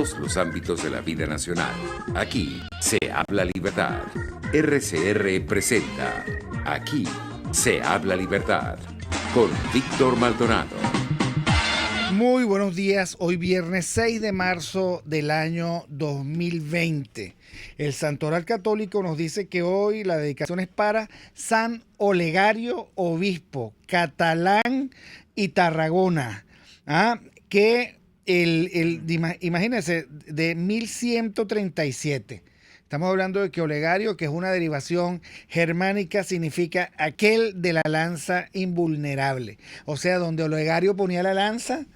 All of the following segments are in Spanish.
todos los ámbitos de la vida nacional. Aquí se habla libertad. RCR presenta Aquí se habla libertad con Víctor Maldonado. Muy buenos días, hoy viernes 6 de marzo del año 2020. El Santoral Católico nos dice que hoy la dedicación es para San Olegario, obispo, catalán y Tarragona. Que imagínense, de 1137. Estamos hablando de que Olegario, que es una derivación germánica, significa aquel de la lanza invulnerable. O sea, donde Olegario ponía la lanza,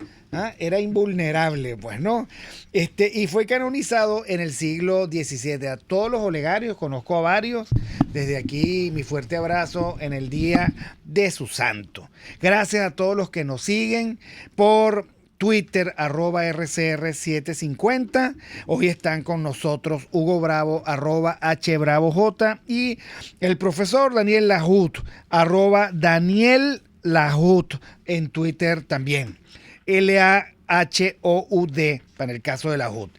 era invulnerable, pues, ¿no? Y fue canonizado en el siglo XVII. A todos los Olegarios, conozco a varios. Desde aquí, mi fuerte abrazo en el día de su santo. Gracias a todos los que nos siguen por Twitter, @RCR750. Hoy están con nosotros Hugo Bravo, @HBravoJ, y el profesor Daniel Lahoud, @Daniel Lahoud en Twitter también. LAHOUD para el caso de Lahoud.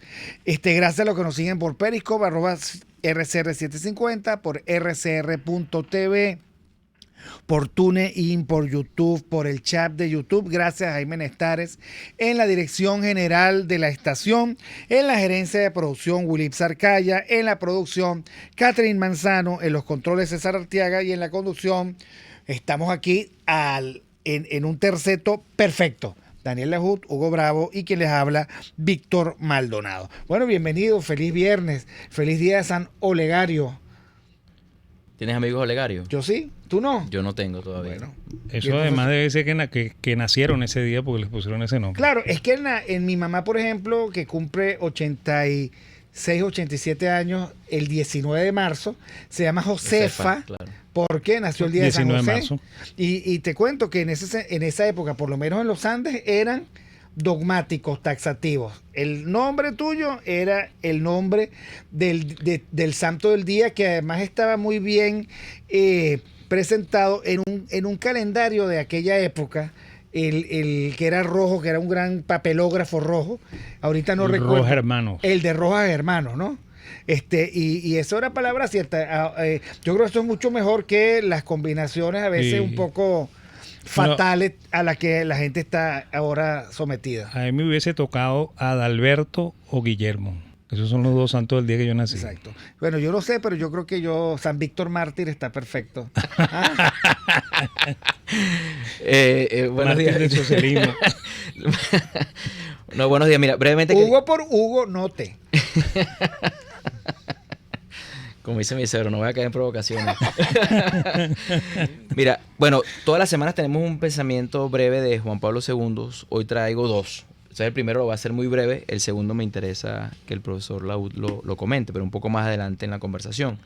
Gracias a los que nos siguen por Periscope, @RCR750, por RCR.tv. por TuneIn, por YouTube, por el chat de YouTube. Gracias a Jaime Nestares en la dirección general de la estación, en la gerencia de producción Wilip Sarcaya, en la producción Catherine Manzano, en los controles César Arteaga y en la conducción estamos aquí en un terceto perfecto. Daniel Lahoud, Hugo Bravo y quien les habla, Víctor Maldonado. Bueno, bienvenido, feliz viernes, feliz día de San Olegario. ¿Tienes amigos Olegarios? Yo sí, ¿tú no? Yo no tengo todavía. Bueno, eso además debe ser que nacieron ese día porque les pusieron ese nombre. Claro, es que en mi mamá, por ejemplo, que cumple 86, 87 años, el 19 de marzo, se llama Josefa, claro. Porque nació el día de San 19 de José. marzo. Y te cuento que en esa época, por lo menos en los Andes, eran dogmáticos, taxativos. El nombre tuyo era el nombre del santo del día, que además estaba muy bien presentado en un calendario de aquella época, el que era rojo, que era un gran papelógrafo rojo. Ahorita no recuerdo. Rojas Hermanos. El de Rojas Hermanos, ¿no? Y eso era palabra cierta. Yo creo que esto es mucho mejor que las combinaciones a veces un poco fatales a las que la gente está ahora sometida. A mí me hubiese tocado Adalberto o Guillermo. Esos son los dos santos del día que yo nací. Exacto. Bueno, yo no sé, pero yo creo que San Víctor Mártir está perfecto. Buenos Mártir días. del socialismo. No, buenos días. Mira, brevemente. Hugo por Hugo, note. Como dice mi cerebro, no voy a caer en provocaciones. Mira, bueno, todas las semanas tenemos un pensamiento breve de Juan Pablo II. Hoy traigo dos. O sea, el primero lo va a hacer muy breve. El segundo me interesa que el profesor Lahoud lo comente, pero un poco más adelante en la conversación.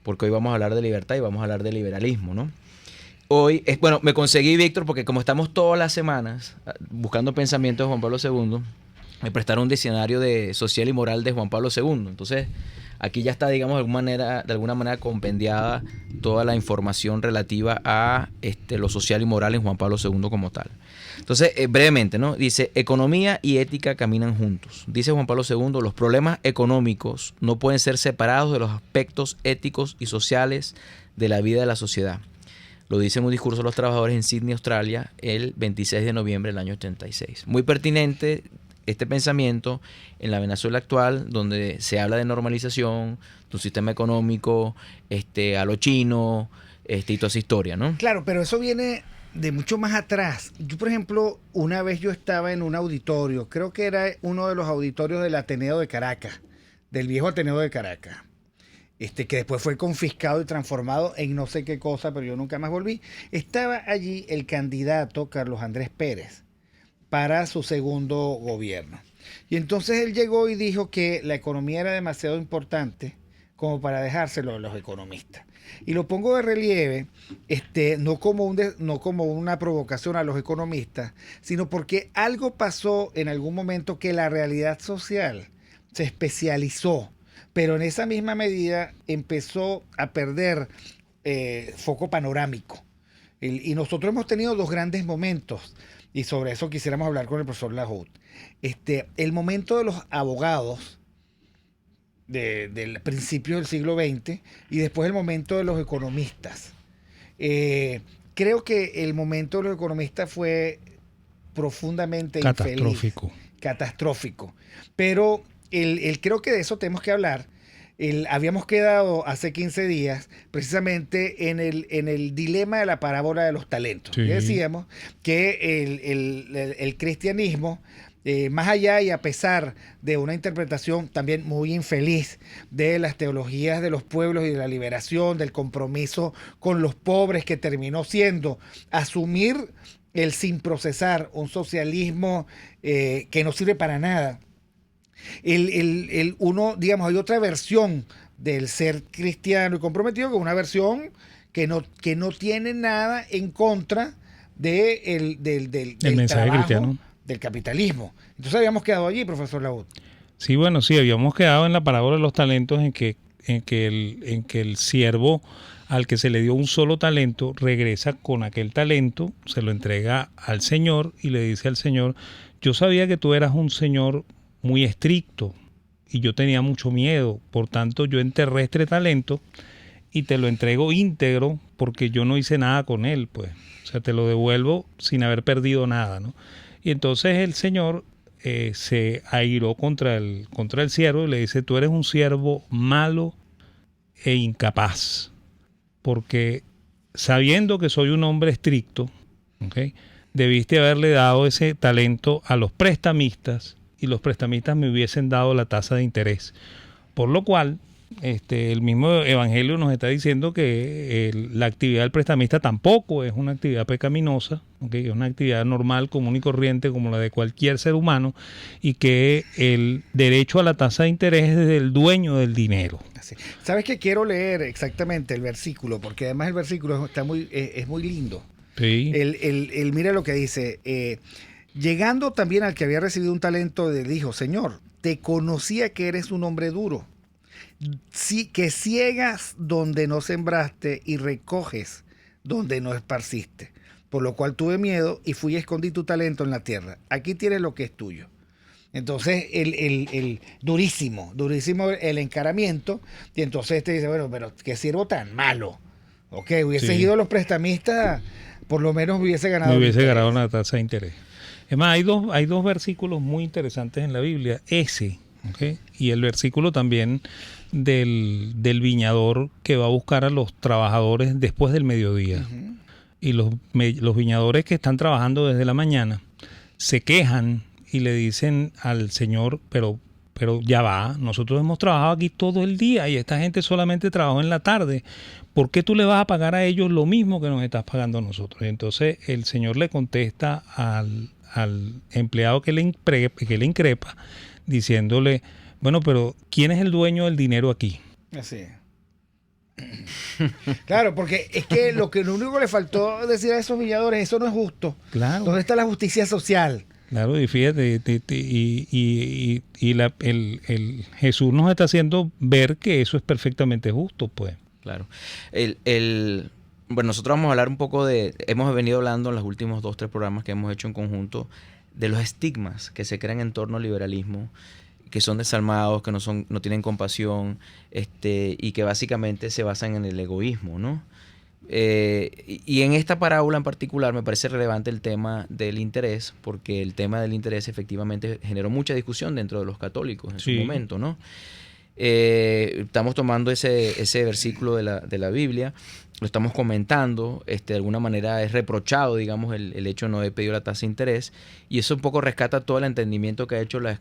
Porque hoy vamos a hablar de libertad y vamos a hablar de liberalismo, ¿no? Hoy, me conseguí, Víctor, porque como estamos todas las semanas buscando pensamientos de Juan Pablo II, me prestaron un diccionario de social y moral de Juan Pablo II. Entonces, aquí ya está, digamos, de alguna manera compendiada toda la información relativa a lo social y moral en Juan Pablo II como tal. Entonces, brevemente, ¿no? Dice, economía y ética caminan juntos. Dice Juan Pablo II, los problemas económicos no pueden ser separados de los aspectos éticos y sociales de la vida de la sociedad. Lo dice en un discurso a los trabajadores en Sydney, Australia, el 26 de noviembre del año 86. Muy pertinente este pensamiento en la Venezuela actual, donde se habla de normalización, de un sistema económico a lo chino, y toda esa historia, ¿no? Claro, pero eso viene de mucho más atrás. Yo, por ejemplo, una vez yo estaba en un auditorio, creo que era uno de los auditorios del Ateneo de Caracas, del viejo Ateneo de Caracas, que después fue confiscado y transformado en no sé qué cosa, pero yo nunca más volví. Estaba allí el candidato Carlos Andrés Pérez para su segundo gobierno. Y entonces él llegó y dijo que la economía era demasiado importante como para dejárselo a los economistas. Y lo pongo de relieve, no como una provocación a los economistas, sino porque algo pasó en algún momento que la realidad social se especializó, pero en esa misma medida empezó a perder foco panorámico. Y nosotros hemos tenido dos grandes momentos. y sobre eso quisiéramos hablar con el profesor Lahoud. El momento de los abogados del principio del siglo XX y después el momento de los economistas. Creo que el momento de los economistas fue profundamente catastrófico. Catastrófico. Pero creo que de eso tenemos que hablar. Habíamos quedado hace 15 días precisamente en el dilema de la parábola de los talentos. Sí. Y decíamos que el cristianismo, más allá y a pesar de una interpretación también muy infeliz de las teologías de los pueblos y de la liberación, del compromiso con los pobres, que terminó siendo asumir el sin procesar, un socialismo que no sirve para nada. Uno, digamos, hay otra versión del ser cristiano y comprometido, que es una versión que no tiene nada en contra del mensaje trabajo, cristiano, del capitalismo. Entonces habíamos quedado allí, profesor Lahoud. Sí, bueno, sí, habíamos quedado en la parábola de los talentos en que el siervo al que se le dio un solo talento regresa con aquel talento, se lo entrega al Señor y le dice al Señor: yo sabía que tú eras un Señor muy estricto y yo tenía mucho miedo, por tanto yo enterré este talento y te lo entrego íntegro porque yo no hice nada con él, pues. O sea, te lo devuelvo sin haber perdido nada, ¿no? Y entonces el Señor se airó contra el siervo y le dice: tú eres un siervo malo e incapaz, porque sabiendo que soy un hombre estricto, ¿okay?, debiste haberle dado ese talento a los prestamistas y los prestamistas me hubiesen dado la tasa de interés. Por lo cual, el mismo Evangelio nos está diciendo que la actividad del prestamista tampoco es una actividad pecaminosa, ¿okay?, es una actividad normal, común y corriente como la de cualquier ser humano, y que el derecho a la tasa de interés es del dueño del dinero. Así. ¿Sabes qué? Quiero leer exactamente el versículo, porque además el versículo es muy lindo. Sí. Mira lo que dice. Llegando también al que había recibido un talento, le dijo: Señor, te conocía que eres un hombre duro, que ciegas donde no sembraste y recoges donde no esparciste. Por lo cual tuve miedo y fui y escondí tu talento en la tierra. Aquí tienes lo que es tuyo. Entonces, durísimo el encaramiento. Y entonces te dice: bueno, pero qué siervo tan malo. Ok, hubiese ido a los prestamistas, por lo menos hubiese ganado. Me hubiese ganado una tasa de interés. Es más, hay dos versículos muy interesantes en la Biblia. ¿Okay?, y el versículo también del viñador que va a buscar a los trabajadores después del mediodía. Uh-huh. Y los viñadores que están trabajando desde la mañana se quejan y le dicen al Señor: pero ya va, nosotros hemos trabajado aquí todo el día y esta gente solamente trabajó en la tarde. ¿Por qué tú le vas a pagar a ellos lo mismo que nos estás pagando a nosotros? Y entonces el Señor le contesta al empleado que le increpa, diciéndole: bueno, pero ¿quién es el dueño del dinero aquí? Así. Claro, porque es que lo único que le faltó decir a esos viñadores: eso no es justo. Claro. ¿Dónde está la justicia social? Claro, y fíjate, el Jesús nos está haciendo ver que eso es perfectamente justo, pues. Claro. Bueno, nosotros vamos a hablar un poco hemos venido hablando en los últimos 2-3 programas que hemos hecho en conjunto de los estigmas que se crean en torno al liberalismo, que son desalmados, que no tienen compasión, y que básicamente se basan en el egoísmo, ¿no? Y en esta parábola en particular me parece relevante el tema del interés, porque el tema del interés efectivamente generó mucha discusión dentro de los católicos en su momento, ¿no? Estamos tomando ese versículo de la Biblia, lo estamos comentando, de alguna manera es reprochado, digamos, el hecho de no haber pedido la tasa de interés, y eso un poco rescata todo el entendimiento que ha hecho la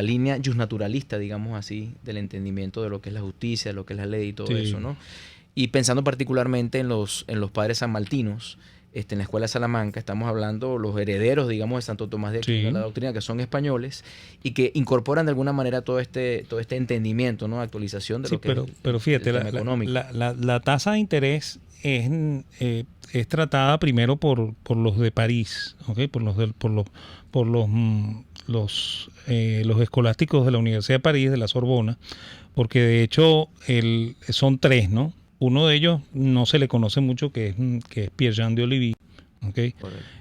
línea justnaturalista, digamos así, del entendimiento de lo que es la justicia, de lo que es la ley y todo eso, ¿no? Y pensando particularmente en los padres sanmaltinos, en la Escuela de Salamanca, estamos hablando los herederos, digamos, de Santo Tomás de Aquino, la doctrina, que son españoles y que incorporan de alguna manera todo este entendimiento, ¿no? Actualización de lo que pero fíjate, el tema económico. La tasa de interés es tratada primero por los de París, ¿okay?, por los escolásticos de la Universidad de París, de la Sorbona, porque de hecho son 3, ¿no? Uno de ellos no se le conoce mucho, que es Pierre Jean de Olivier, ¿okay?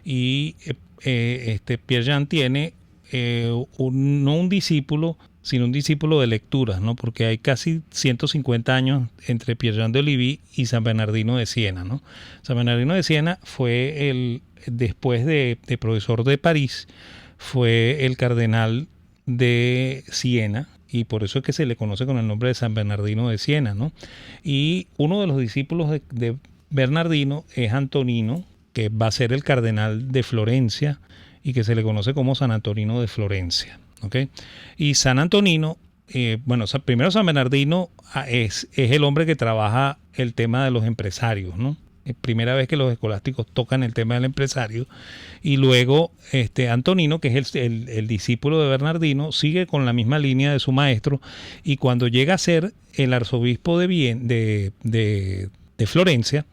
Y Pierre Jean tiene no un discípulo, sino un discípulo de lecturas, ¿no? Porque hay casi 150 años entre Pierre Jean de Olivis y San Bernardino de Siena, ¿no? San Bernardino de Siena fue después de profesor de París, fue el cardenal de Siena, y por eso es que se le conoce con el nombre de San Bernardino de Siena, ¿no? Y uno de los discípulos de Bernardino es Antonino, que va a ser el cardenal de Florencia y que se le conoce como San Antonino de Florencia, ¿ok? Y San Antonino, primero San Bernardino es el hombre que trabaja el tema de los empresarios, ¿no? Es primera vez que los escolásticos tocan el tema del empresario, y luego Antonino, que es el discípulo de Bernardino, sigue con la misma línea de su maestro, y cuando llega a ser el arzobispo de Florencia,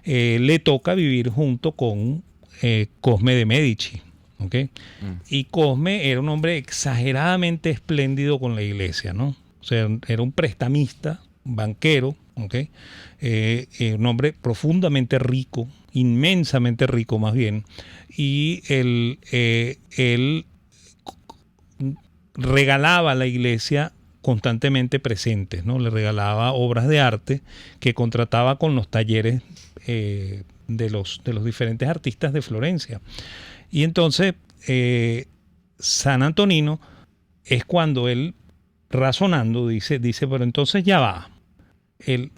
le toca vivir junto con Cosme de Medici, ¿okay? Y Cosme era un hombre exageradamente espléndido con la iglesia, ¿no? O sea, era un prestamista, un banquero, ¿okay? Un hombre profundamente rico, inmensamente rico más bien, y él regalaba a la iglesia constantemente presentes, ¿no? Le regalaba obras de arte que contrataba con los talleres de los diferentes artistas de Florencia. Y entonces San Antonino es cuando él, razonando, dice, pero entonces ya va.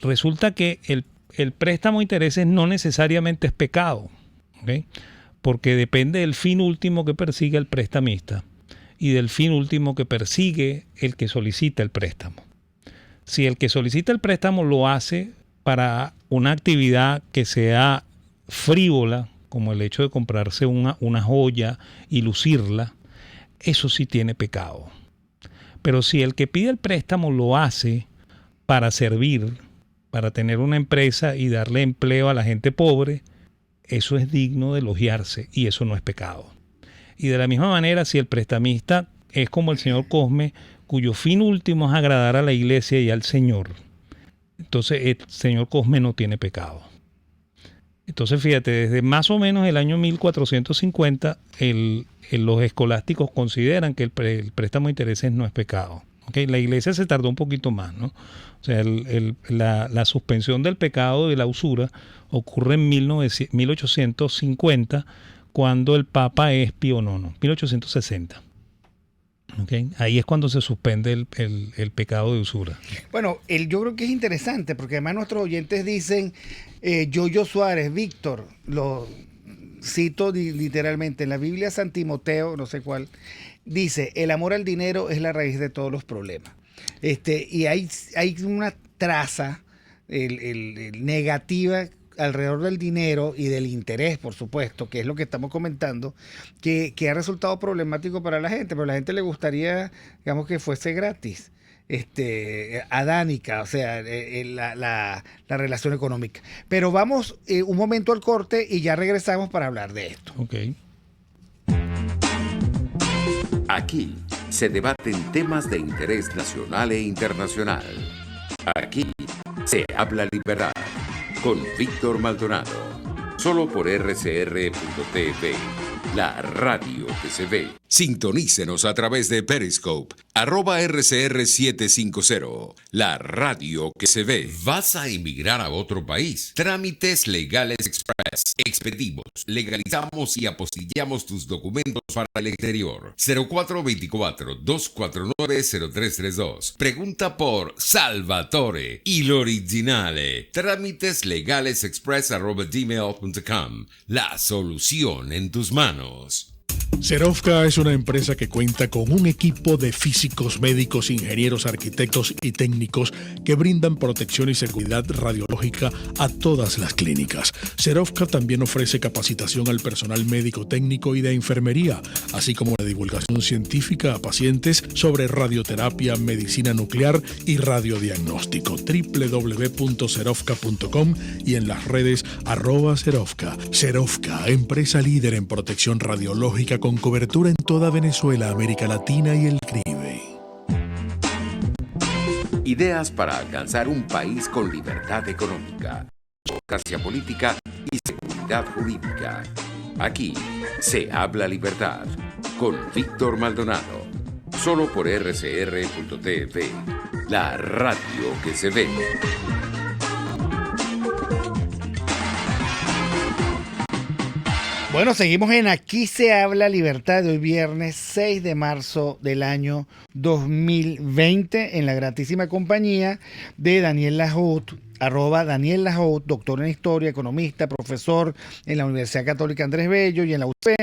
Resulta que el préstamo de intereses no necesariamente es pecado, ¿okay? Porque depende del fin último que persigue el prestamista y del fin último que persigue el que solicita el préstamo. Si el que solicita el préstamo lo hace para una actividad que sea frívola, como el hecho de comprarse una joya y lucirla, eso sí tiene pecado. Pero si el que pide el préstamo lo hace para servir, para tener una empresa y darle empleo a la gente pobre, eso es digno de elogiarse y eso no es pecado. Y de la misma manera, si el prestamista es como el señor Cosme, cuyo fin último es agradar a la iglesia y al Señor, entonces el señor Cosme no tiene pecado. Entonces fíjate, desde más o menos el año 1450, los escolásticos consideran que el préstamo de intereses no es pecado. ¿Okay? La iglesia se tardó un poquito más, ¿no? O sea, la suspensión del pecado de la usura ocurre en 1850, cuando el Papa es Pío IX, 1860. ¿Okay? Ahí es cuando se suspende el pecado de usura. Bueno, yo creo que es interesante, porque además nuestros oyentes dicen, Yoyo Suárez, Víctor, lo cito literalmente, en la Biblia San Timoteo, no sé cuál, dice, el amor al dinero es la raíz de todos los problemas. Y hay una traza negativa alrededor del dinero y del interés, por supuesto, que es lo que estamos comentando, que ha resultado problemático para la gente, pero a la gente le gustaría, digamos, que fuese gratis, adánica, o sea, la relación económica. Pero vamos un momento al corte y ya regresamos para hablar de esto. Okay. Aquí se debaten temas de interés nacional e internacional. Aquí se habla libertad con Víctor Maldonado. Solo por RCR.tv, la radio que se ve. Sintonícenos a través de Periscope, @RCR750, la radio que se ve. ¿Vas a emigrar a otro país? Trámites Legales Express. Expedimos, legalizamos y apostillamos tus documentos para el exterior. 0424-249-0332. Pregunta por Salvatore y l'originale. Trámites Legales Express @gmail.com. La solución en tus manos. Serovka es una empresa que cuenta con un equipo de físicos, médicos, ingenieros, arquitectos y técnicos que brindan protección y seguridad radiológica a todas las clínicas. Serovka también ofrece capacitación al personal médico, técnico y de enfermería, así como la divulgación científica a pacientes sobre radioterapia, medicina nuclear y radiodiagnóstico. www.serovka.com y en las redes @Serovka. Serovka, empresa líder en protección radiológica con cobertura en toda Venezuela, América Latina y el Caribe. Ideas para alcanzar un país con libertad económica, democracia política y seguridad jurídica. Aquí se habla libertad con Víctor Maldonado. Solo por rcr.tv, la radio que se ve. Bueno, seguimos en Aquí se habla libertad de hoy viernes 6 de marzo del año 2020 en la gratísima compañía de Daniel Lahoud, @Daniel Lahoud, doctor en historia, economista, profesor en la Universidad Católica Andrés Bello y en la UCP,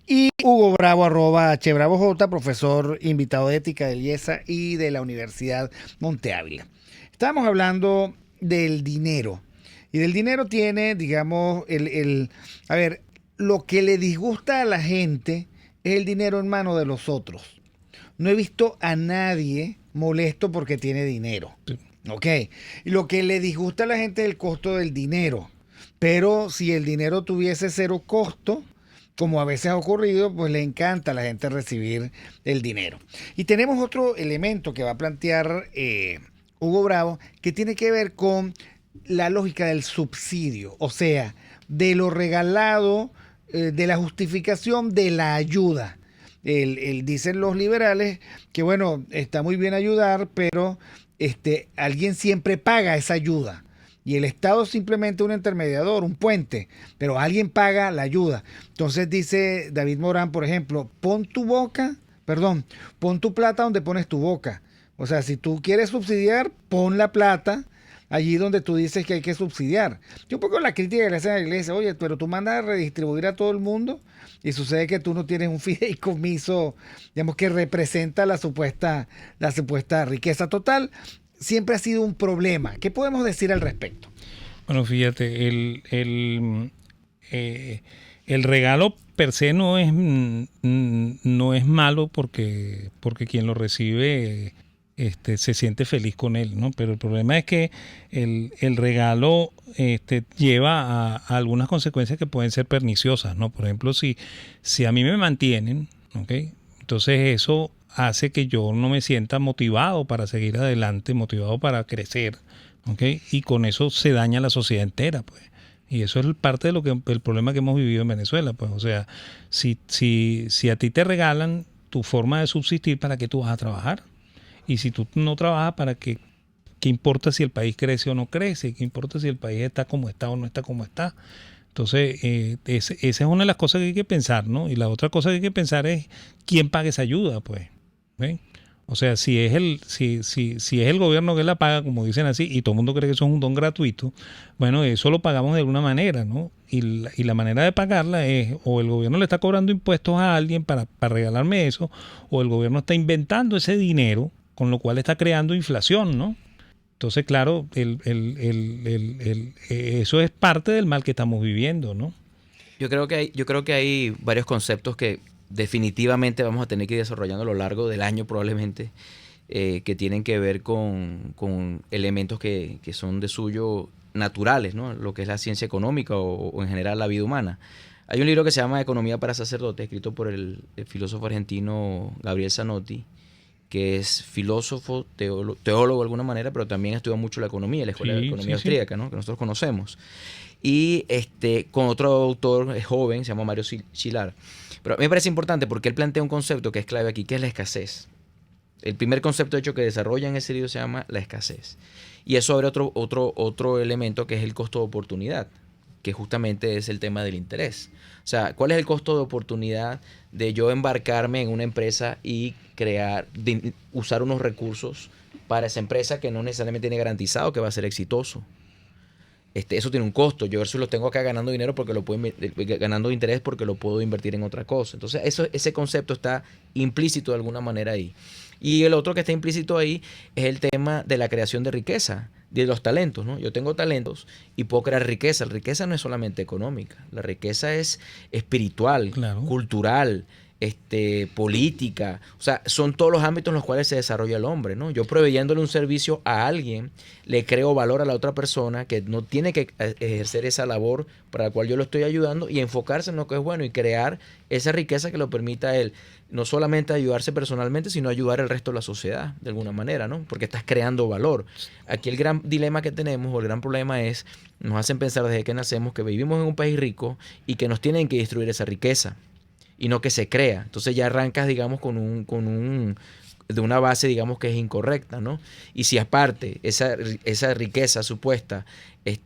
y Hugo Bravo, @HBravoJ, profesor invitado de ética del IESA y de la Universidad Monte Ávila. Estábamos hablando del dinero, y del dinero tiene, digamos, a ver, lo que le disgusta a la gente es el dinero en manos de los otros. No he visto a nadie molesto porque tiene dinero. Sí. Ok. Y lo que le disgusta a la gente es el costo del dinero. Pero si el dinero tuviese cero costo, como a veces ha ocurrido, pues le encanta a la gente recibir el dinero. Y tenemos otro elemento que va a plantear Hugo Bravo, que tiene que ver con la lógica del subsidio. O sea, de lo regalado, de la justificación de la ayuda. Dicen los liberales que, bueno, está muy bien ayudar, pero alguien siempre paga esa ayuda. Y el Estado es simplemente un intermediador, un puente, pero alguien paga la ayuda. Entonces dice David Morán, por ejemplo, pon tu plata donde pones tu boca. O sea, si tú quieres subsidiar, pon la plata allí donde tú dices que hay que subsidiar. Yo un poco la crítica que le hacen a la iglesia, oye, pero tú mandas a redistribuir a todo el mundo y sucede que tú no tienes un fideicomiso, digamos, que representa la supuesta riqueza total. Siempre ha sido un problema. ¿Qué podemos decir al respecto? Bueno, fíjate, el regalo per se no es malo porque quien lo recibe se siente feliz con él, ¿no? Pero el problema es que el regalo lleva a algunas consecuencias que pueden ser perniciosas, ¿no? Por ejemplo, si a mí me mantienen, ¿ok? Entonces eso hace que yo no me sienta motivado para seguir adelante, motivado para crecer, ¿ok? Y con eso se daña la sociedad entera, pues. Y eso es parte de el problema que hemos vivido en Venezuela, pues. O sea, si a ti te regalan tu forma de subsistir, ¿para qué tú vas a trabajar? Y si tú no trabajas, ¿para qué? ¿Qué importa si el país crece o no crece? ¿Qué importa si el país está como está o no está como está? Entonces, esa es una de las cosas que hay que pensar, ¿no? Y la otra cosa que hay que pensar es quién paga esa ayuda, pues. ¿Ven? O sea, si es el gobierno que la paga, como dicen así, y todo el mundo cree que eso es un don gratuito, bueno, eso lo pagamos de alguna manera, ¿no? Y la manera de pagarla es, o el gobierno le está cobrando impuestos a alguien para regalarme eso, o el gobierno está inventando ese dinero, con lo cual está creando inflación, ¿no? Entonces, claro, eso es parte del mal que estamos viviendo, ¿no? Yo creo que hay varios conceptos que definitivamente vamos a tener que ir desarrollando a lo largo del año probablemente, que tienen que ver con elementos que son de suyo naturales, ¿no? Lo que es la ciencia económica o en general la vida humana. Hay un libro que se llama Economía para sacerdotes, escrito por el filósofo argentino Gabriel Zanotti, que es filósofo, teólogo de alguna manera, pero también estudia mucho la economía, la Escuela de Economía Austríaca, ¿no? Que nosotros conocemos. Y con otro autor joven, se llama Mario Szilard. Pero a mí me parece importante porque él plantea un concepto que es clave aquí, que es la escasez. El primer concepto, de hecho, que desarrolla en ese libro se llama la escasez. Y eso abre otro elemento que es el costo de oportunidad, que justamente es el tema del interés. O sea, ¿cuál es el costo de oportunidad de yo embarcarme en una empresa y usar unos recursos para esa empresa que no necesariamente tiene garantizado que va a ser exitoso? Eso tiene un costo. Yo versus lo tengo acá ganando dinero porque lo puedo ganando interés porque lo puedo invertir en otra cosa. Entonces, ese concepto está implícito de alguna manera ahí. Y el otro que está implícito ahí es el tema de la creación de riqueza, de los talentos, ¿no? Yo tengo talentos y puedo crear riqueza. La riqueza no es solamente económica, la riqueza es espiritual, claro, cultural, política. O sea, son todos los ámbitos en los cuales se desarrolla el hombre, ¿no? Yo proveyéndole un servicio a alguien, le creo valor a la otra persona que no tiene que ejercer esa labor para la cual yo lo estoy ayudando y enfocarse en lo que es bueno y crear esa riqueza que lo permita a él no solamente ayudarse personalmente, sino ayudar al resto de la sociedad de alguna manera, ¿no? Porque estás creando valor. Aquí el gran dilema que tenemos o el gran problema es, nos hacen pensar desde que nacemos que vivimos en un país rico y que nos tienen que destruir esa riqueza y no que se crea. Entonces ya arrancas, digamos, de una base, digamos, que es incorrecta, ¿no? Y si aparte esa riqueza supuesta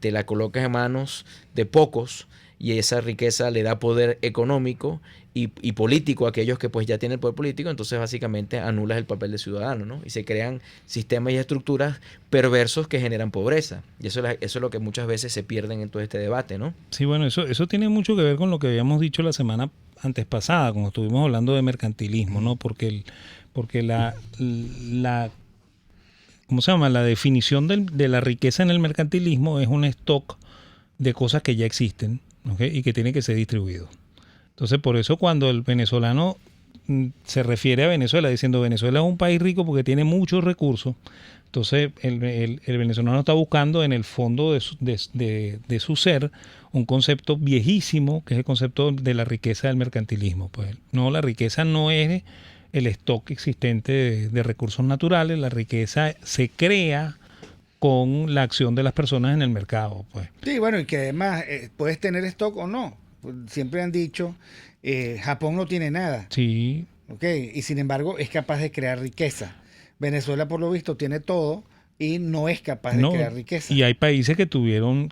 la colocas en manos de pocos y esa riqueza le da poder económico y político a aquellos que pues ya tienen el poder político, entonces básicamente anulas el papel de ciudadano, ¿no? Y se crean sistemas y estructuras perversos que generan pobreza. Y eso es lo que muchas veces se pierden en todo este debate, ¿no? Sí, bueno, eso tiene mucho que ver con lo que habíamos dicho la semana antes pasada, cuando estuvimos hablando de mercantilismo, ¿no? Porque la ¿cómo se llama? La definición de la riqueza en el mercantilismo es un stock de cosas que ya existen, ¿okay? Y que tiene que ser distribuido. Entonces, por eso cuando el venezolano se refiere a Venezuela diciendo Venezuela es un país rico porque tiene muchos recursos, entonces el venezolano está buscando en el fondo de su ser un concepto viejísimo, que es el concepto de la riqueza del mercantilismo. Pues no, la riqueza no es el stock existente de recursos naturales, la riqueza se crea con la acción de las personas en el mercado. Pues. Sí, bueno, y que además puedes tener stock o no. Siempre han dicho, Japón no tiene nada. Sí. Okay, y sin embargo es capaz de crear riqueza. Venezuela, por lo visto, tiene todo y no es capaz de crear riqueza. Y hay países que tuvieron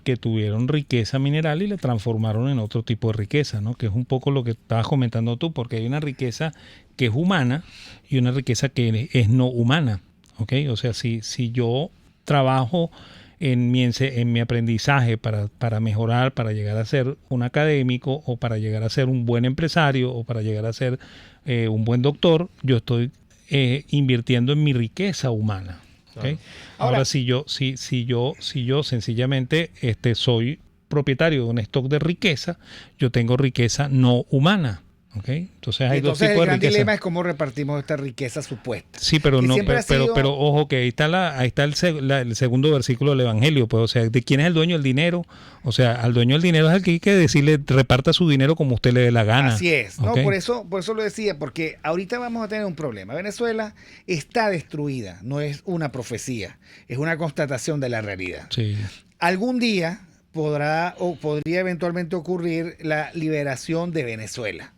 riqueza mineral y la transformaron en otro tipo de riqueza, ¿no? Que es un poco lo que estabas comentando tú, porque hay una riqueza que es humana y una riqueza que es no humana, ¿ok? O sea, si yo trabajo en mi aprendizaje para mejorar, para llegar a ser un académico o para llegar a ser un buen empresario o para llegar a ser un buen doctor, yo estoy invirtiendo en mi riqueza humana. ¿Okay? Ahora, si yo sencillamente soy propietario de un stock de riqueza, yo tengo riqueza no humana. ¿Okay? Entonces hay dos tipos de riqueza. El gran dilema es cómo repartimos esta riqueza supuesta. Sí, pero no, pero ojo que ahí está el segundo versículo del Evangelio, pues, o sea, ¿de quién es el dueño del dinero? O sea, al dueño del dinero es el que hay que decirle reparta su dinero como usted le dé la gana. Así es, ¿okay? ¿no? Por eso lo decía, porque ahorita vamos a tener un problema. Venezuela está destruida, no es una profecía, es una constatación de la realidad. Sí. Algún día podría eventualmente ocurrir la liberación de Venezuela,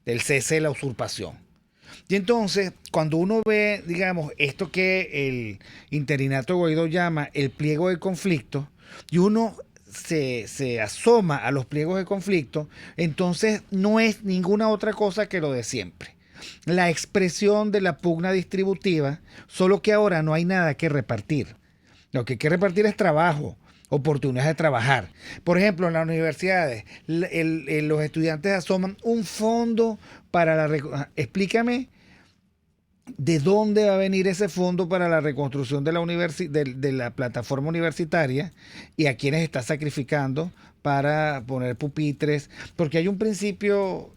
del cese de la usurpación. Y entonces, cuando uno ve, digamos, esto que el interinato Guaidó llama el pliego de conflicto, y uno se asoma a los pliegos de conflicto, entonces no es ninguna otra cosa que lo de siempre. La expresión de la pugna distributiva, solo que ahora no hay nada que repartir. Lo que hay que repartir es trabajo, oportunidades de trabajar. Por ejemplo, en las universidades, los estudiantes asoman un fondo para la... Explícame de dónde va a venir ese fondo para la reconstrucción de la plataforma universitaria y a quienes está sacrificando para poner pupitres, porque hay un principio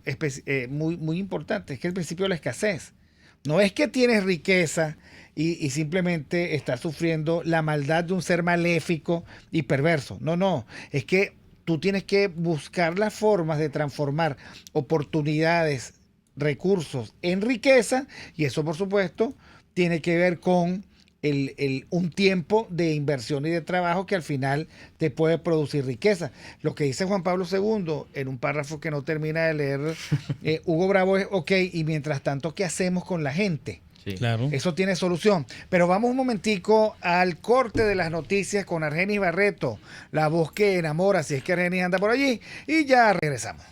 muy, muy importante, es que el principio de la escasez. No es que tienes riqueza y simplemente estás sufriendo la maldad de un ser maléfico y perverso. No, es que tú tienes que buscar las formas de transformar oportunidades, recursos en riqueza, y eso por supuesto tiene que ver con un tiempo de inversión y de trabajo que al final te puede producir riqueza. Lo que dice Juan Pablo II en un párrafo que no termina de leer Hugo Bravo es, ok, y mientras tanto, ¿qué hacemos con la gente? Sí. Claro. Eso tiene solución. Pero vamos un momentico al corte de las noticias con Argenis Barreto, la voz que enamora, si es que Argenis anda por allí, y ya regresamos.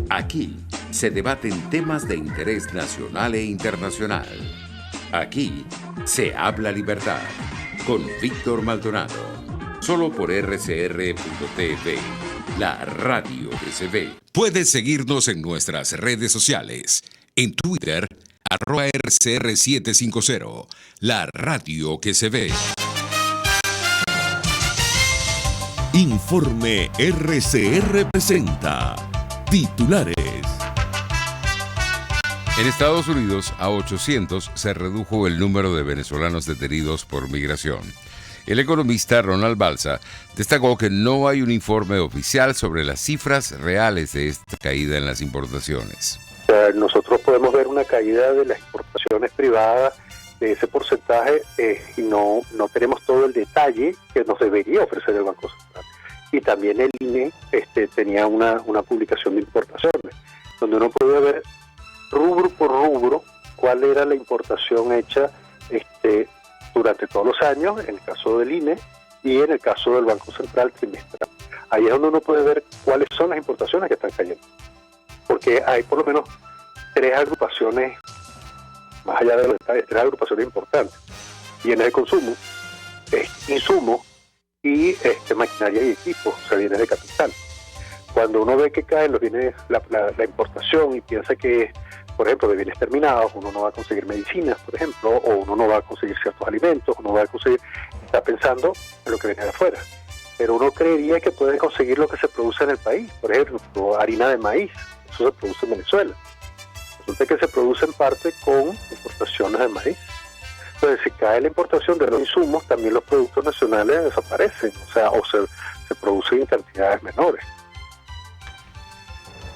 Aquí se debaten temas de interés nacional e internacional. Aquí se habla libertad con Víctor Maldonado. Solo por RCR.tv, la radio que se ve. Puedes seguirnos en nuestras redes sociales. En Twitter, @RCR750, la radio que se ve. Informe RCR presenta titulares. En Estados Unidos, a 800 se redujo el número de venezolanos detenidos por migración. El economista Ronald Balsa destacó que no hay un informe oficial sobre las cifras reales de esta caída en las importaciones. Nosotros podemos ver una caída de las exportaciones privadas de ese porcentaje y no tenemos todo el detalle que nos debería ofrecer el Banco Central. Y también el INE tenía una publicación de importaciones, donde uno podía ver rubro por rubro cuál era la importación hecha durante todos los años, en el caso del INE y en el caso del Banco Central trimestral. Ahí es donde uno puede ver cuáles son las importaciones que están cayendo, porque hay por lo menos tres agrupaciones, más allá de los detalles, tres agrupaciones importantes: bienes de consumo, insumos y maquinaria y equipos, o sea, bienes de capital. Cuando uno ve que caen los bienes, la importación, y piensa que, por ejemplo, de bienes terminados, uno no va a conseguir medicinas, por ejemplo, o uno no va a conseguir ciertos alimentos, uno va a conseguir, está pensando en lo que viene de afuera. Pero uno creería que puede conseguir lo que se produce en el país, por ejemplo, harina de maíz, eso se produce en Venezuela. Resulta que se produce en parte con importaciones de maíz. Entonces, si cae la importación de los insumos, también los productos nacionales desaparecen, o se producen en cantidades menores.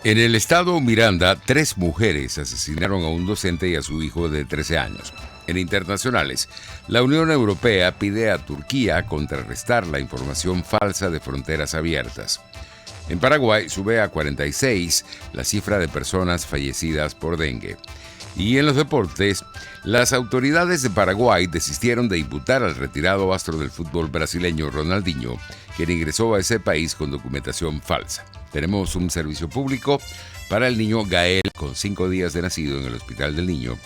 En el estado Miranda, 3 mujeres asesinaron a un docente y a su hijo de 13 años. En internacionales, la Unión Europea pide a Turquía contrarrestar la información falsa de fronteras abiertas. En Paraguay sube a 46 la cifra de personas fallecidas por dengue. Y en los deportes, las autoridades de Paraguay desistieron de imputar al retirado astro del fútbol brasileño Ronaldinho, quien ingresó a ese país con documentación falsa. Tenemos un servicio público para el niño Gael, con 5 días de nacido, en el Hospital del Niño.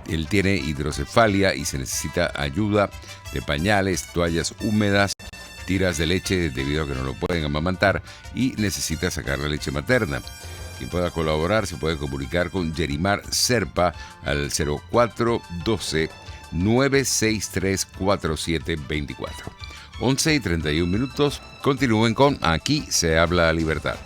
Él tiene hidrocefalia y se necesita ayuda de pañales, toallas húmedas, tiras de leche debido a que no lo pueden amamantar, y necesita sacar la leche materna. Quien pueda colaborar se puede comunicar con Yerimar Serpa al 0412-963-4724. 11:31. Continúen con Aquí se habla libertad.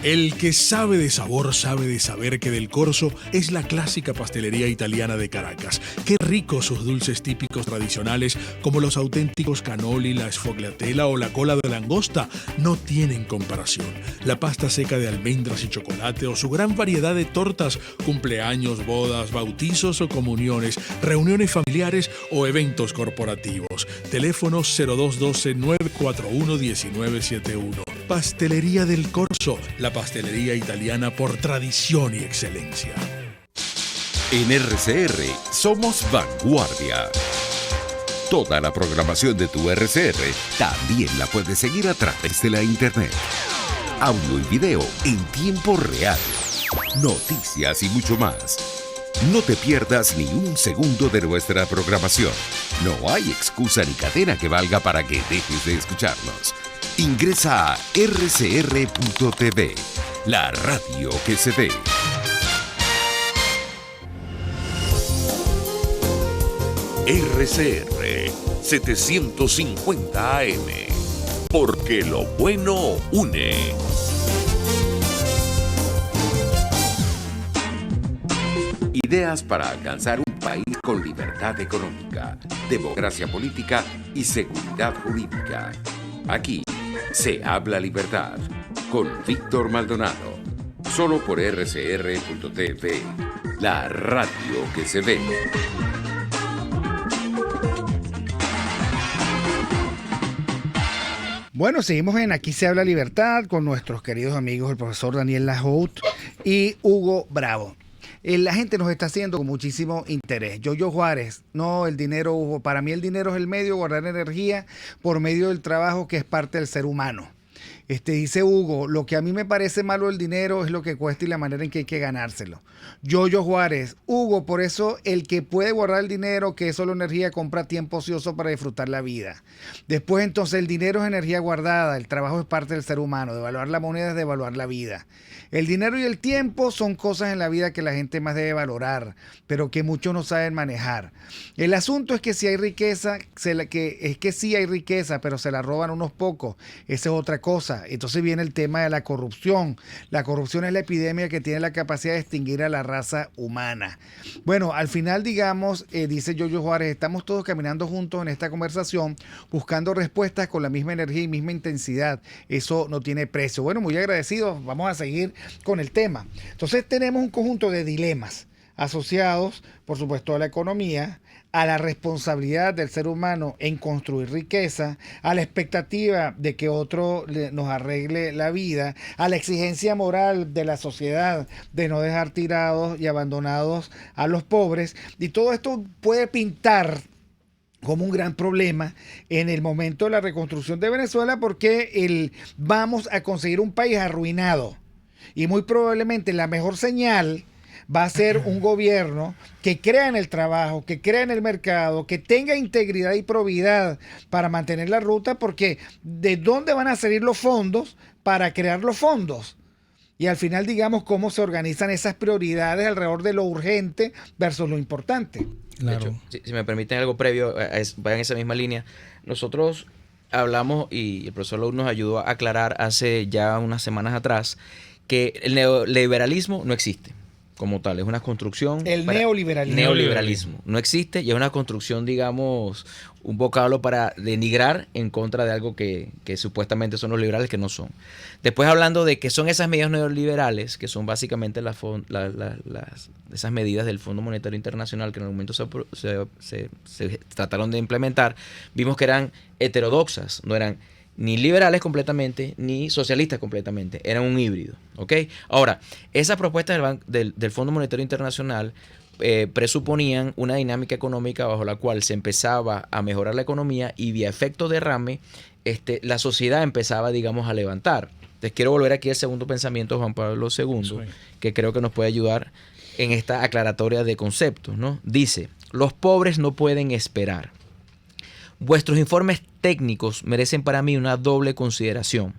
El que sabe de sabor sabe de saber que Del Corso es la clásica pastelería italiana de Caracas. Qué ricos sus dulces típicos tradicionales, como los auténticos cannoli, la sfogliatella o la cola de langosta, no tienen comparación. La pasta seca de almendras y chocolate, o su gran variedad de tortas, cumpleaños, bodas, bautizos o comuniones, reuniones familiares o eventos corporativos. Teléfono 0212-941-1971. Pastelería Del Corso, la pastelería italiana por tradición y excelencia. En RCR somos vanguardia. Toda la programación de tu RCR también la puedes seguir a través de la internet. Audio y video en tiempo real. Noticias y mucho más. No te pierdas ni un segundo de nuestra programación. No hay excusa ni cadena que valga para que dejes de escucharnos. Ingresa a rcr.tv, la radio que se ve. RCR 750 AM, porque lo bueno une. Ideas para alcanzar un país con libertad económica, democracia política y seguridad jurídica. Aquí se habla libertad con Víctor Maldonado, solo por rcr.tv, la radio que se ve. Bueno, seguimos en Aquí se habla libertad con nuestros queridos amigos, el profesor Daniel Lahout y Hugo Bravo. La gente nos está haciendo con muchísimo interés. Yoyo Juárez, no, el dinero, Hugo. Para mí el dinero es el medio de guardar energía por medio del trabajo, que es parte del ser humano. Dice Hugo, lo que a mí me parece malo del dinero es lo que cuesta y la manera en que hay que ganárselo. Yoyo Juárez, Hugo, por eso el que puede guardar el dinero, que es solo energía, compra tiempo ocioso para disfrutar la vida. Después entonces el dinero es energía guardada, el trabajo es parte del ser humano, devaluar la moneda es devaluar la vida. El dinero y el tiempo son cosas en la vida que la gente más debe valorar, pero que muchos no saben manejar. El asunto es que si hay riqueza, sí hay riqueza, pero se la roban unos pocos. Esa es otra cosa. Entonces viene el tema de la corrupción. La corrupción es la epidemia que tiene la capacidad de extinguir a la raza humana. Bueno, al final, digamos, dice Yoyo Juárez, estamos todos caminando juntos en esta conversación, buscando respuestas con la misma energía y misma intensidad. Eso no tiene precio. Bueno, muy agradecidos. Vamos a seguir con el tema. Entonces tenemos un conjunto de dilemas asociados, por supuesto, a la economía, a la responsabilidad del ser humano en construir riqueza, a la expectativa de que otro nos arregle la vida, a la exigencia moral de la sociedad de no dejar tirados y abandonados a los pobres. Y todo esto puede pintar como un gran problema en el momento de la reconstrucción de Venezuela, porque vamos a conseguir un país arruinado. Y muy probablemente la mejor señal va a ser un gobierno que crea en el trabajo, que crea en el mercado, que tenga integridad y probidad para mantener la ruta, porque ¿de dónde van a salir los fondos para crear los fondos? Y al final, digamos, cómo se organizan esas prioridades alrededor de lo urgente versus lo importante. Claro. De hecho, si me permiten algo previo, vaya en esa misma línea. Nosotros hablamos, y el profesor Laud nos ayudó a aclarar hace ya unas semanas atrás, que el neoliberalismo no existe como tal, es una construcción. El neoliberalismo no existe y es una construcción, digamos, un vocablo para denigrar en contra de algo que supuestamente son los liberales, que no son. Después, hablando de que son esas medidas neoliberales, que son básicamente esas medidas del Fondo Monetario Internacional que en el momento se trataron de implementar, vimos que eran heterodoxas, no eran ni liberales completamente, ni socialistas completamente. Eran un híbrido. ¿Ok? Ahora, esas propuestas del Fondo Monetario Internacional presuponían una dinámica económica bajo la cual se empezaba a mejorar la economía y vía efecto derrame, la sociedad empezaba, digamos, a levantar. Entonces, quiero volver aquí al segundo pensamiento de Juan Pablo II, sí, que creo que nos puede ayudar en esta aclaratoria de conceptos, ¿no? Dice, los pobres no pueden esperar. Vuestros informes técnicos merecen para mí una doble consideración.